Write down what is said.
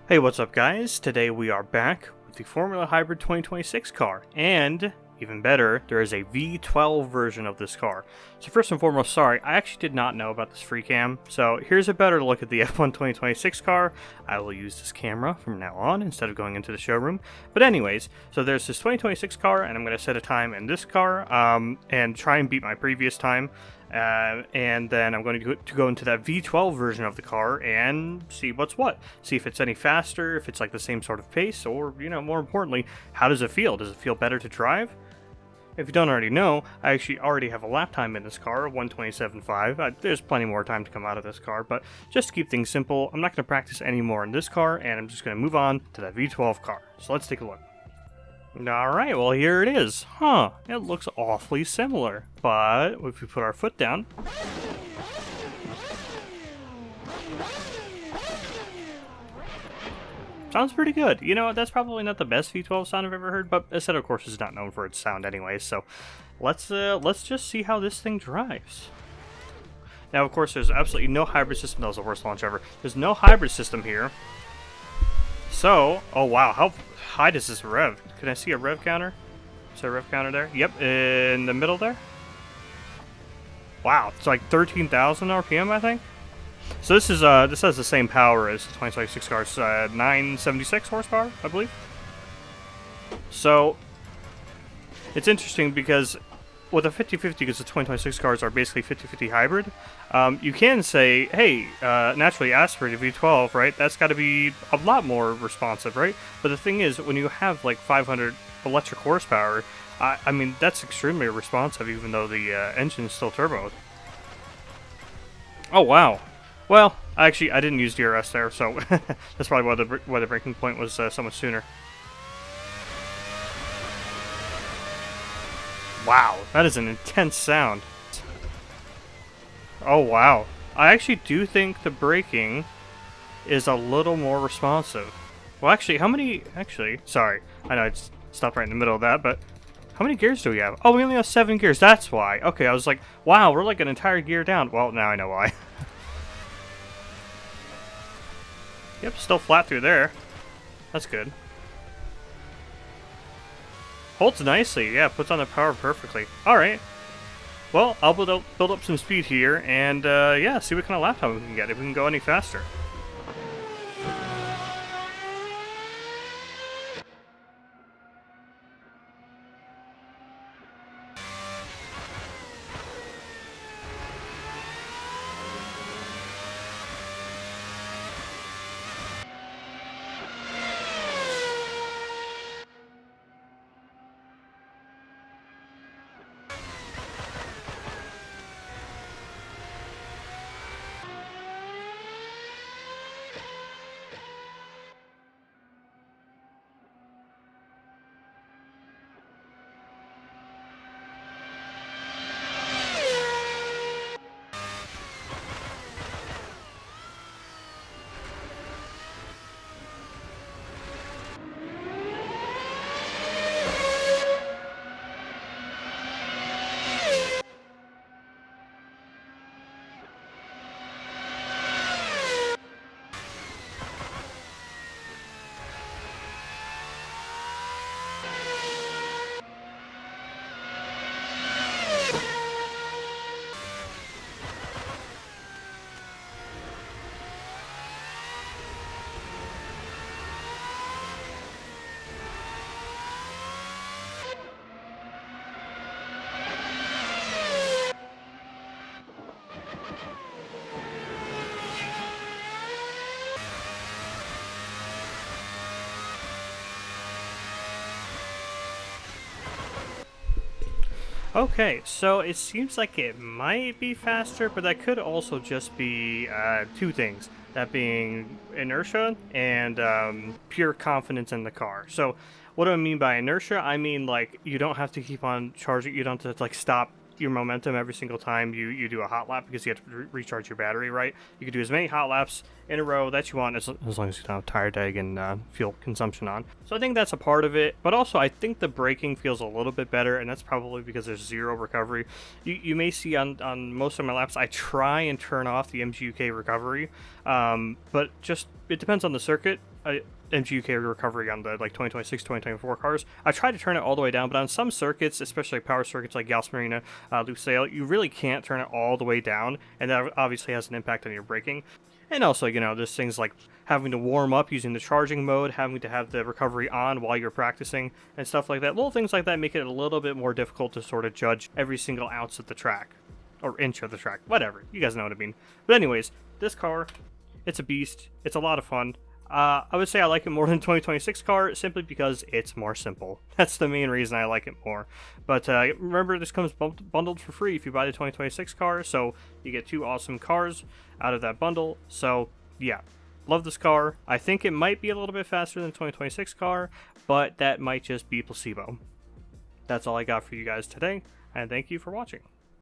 Hey, what's up guys? Today we are back with the Formula Hybrid 2026 car, and even better, there is a V12 version of this car. So first and foremost, sorry, I actually did not know about this free cam, so here's a better look at the F1 2026 car. I will use this camera from now on instead of going into the showroom. But anyways, so there's this 2026 car, and I'm going to set a time in this car, and try and beat my previous time. And then I'm going to go into that V12 version of the car and see what's what. See if it's any faster, if it's like the same sort of pace, or, you know, more importantly, how does it feel? Does it feel better to drive? If you don't already know, I actually already have a lap time in this car, 1:27.5. There's plenty more time to come out of this car, but just to keep things simple, I'm not going to practice any more in this car, and I'm just going to move on to that V12 car. So let's take a look. Alright, well here it is. Huh, it looks awfully similar. But if we put our foot down... sounds pretty good. You know what, that's probably not the best V12 sound I've ever heard, but Assetto, of course, is not known for its sound anyway, so let's just see how this thing drives. Now, of course, there's absolutely no hybrid system. That was the worst launch ever. There's no hybrid system here. So, oh wow, how high does this rev? Can I see a rev counter? Is there a rev counter there? Yep, in the middle there. Wow, it's like 13,000 RPM, I think. So this is this has the same power as the 2026 car's 976 horsepower, I believe. So it's interesting because with a 50-50, because the 2026 cars are basically 50-50 hybrid, you can say, hey, naturally aspirated V12, right? That's got to be a lot more responsive, right? But the thing is, when you have like 500 electric horsepower, I mean, that's extremely responsive, even though the engine is still turbo. Oh, wow. Well, actually, I didn't use DRS there, so that's probably why the breaking point was so much sooner. Wow, that is an intense sound. Oh, wow. I actually do think the braking is a little more responsive. Well, actually, how many... Actually, sorry. I know I just stopped right in the middle of that, but how many gears do we have? Oh, we only have 7 gears. That's why. Okay, I was like, wow, we're like an entire gear down. Well, now I know why. Yep, still flat through there. That's good. Holds nicely, yeah, puts on the power perfectly. Alright. Well, I'll build up some speed here, and yeah, see what kind of lap time we can get, if we can go any faster. Okay, so it seems like it might be faster, but that could also just be two things. That being inertia and pure confidence in the car. So what do I mean by inertia? I mean, like, you don't have to keep on charging. You don't have to, like, stop your momentum every single time you do a hot lap, because you have to recharge your battery, right? You can do as many hot laps in a row that you want, as long as you don't have tire drag and fuel consumption on. So I think that's a part of it, but also I think the braking feels a little bit better, and that's probably because there's zero recovery. You may see on most of my laps, I try and turn off the MGUK recovery, but just it depends on the circuit. MGUK recovery on the like 2026, 2024 cars. I tried to turn it all the way down, but on some circuits, especially power circuits like Gauss Marina, Lusail, you really can't turn it all the way down, and that obviously has an impact on your braking. And also, you know, there's things like having to warm up using the charging mode, having to have the recovery on while you're practicing, and stuff like that. Little things like that make it a little bit more difficult to sort of judge every single ounce of the track. Or inch of the track. Whatever. You guys know what I mean. But anyways, this car, it's a beast. It's a lot of fun. I would say I like it more than 2026 car simply because it's more simple. That's the main reason I like it more. But remember, this comes bundled for free if you buy the 2026 car, so you get 2 awesome cars out of that bundle. So yeah, love this car. I think it might be a little bit faster than the 2026 car, but that might just be placebo. That's all I got for you guys today, and thank you for watching.